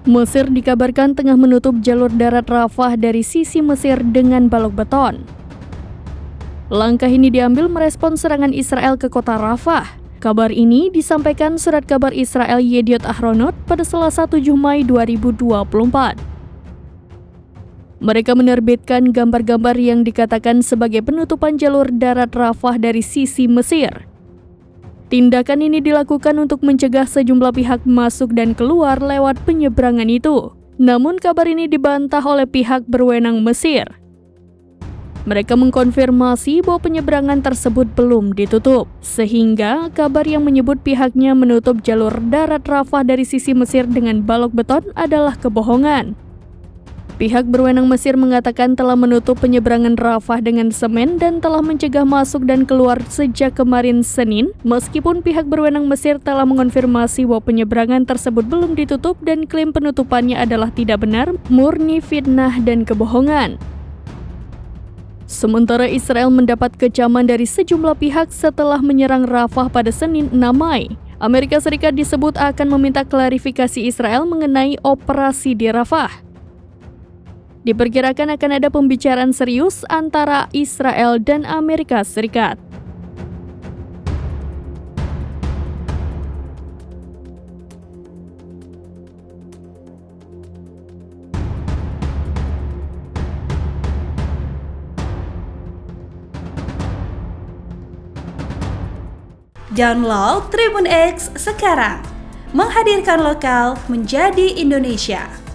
Mesir dikabarkan tengah menutup jalur darat Rafah dari sisi Mesir dengan balok beton. Langkah ini diambil merespons serangan Israel ke kota Rafah. Kabar ini disampaikan surat kabar Israel Yediot Ahronot pada Selasa 7 Mei 2024. Mereka menerbitkan gambar-gambar yang dikatakan sebagai penutupan jalur darat Rafah dari sisi Mesir. Tindakan ini dilakukan untuk mencegah sejumlah pihak masuk dan keluar lewat penyeberangan itu. Namun kabar ini dibantah oleh pihak berwenang Mesir. Mereka mengkonfirmasi bahwa penyeberangan tersebut belum ditutup, sehingga kabar yang menyebut pihaknya menutup jalur darat Rafah dari sisi Mesir dengan balok beton adalah kebohongan. Pihak berwenang Mesir mengatakan telah menutup penyeberangan Rafah dengan semen dan telah mencegah masuk dan keluar sejak kemarin Senin, meskipun pihak berwenang Mesir telah mengonfirmasi bahwa penyeberangan tersebut belum ditutup dan klaim penutupannya adalah tidak benar, murni fitnah dan kebohongan. Sementara Israel mendapat kecaman dari sejumlah pihak setelah menyerang Rafah pada Senin 6 Mei. Amerika Serikat disebut akan meminta klarifikasi Israel mengenai operasi di Rafah. Diperkirakan akan ada pembicaraan serius antara Israel dan Amerika Serikat. Download Tribun X sekarang, menghadirkan lokal menjadi Indonesia.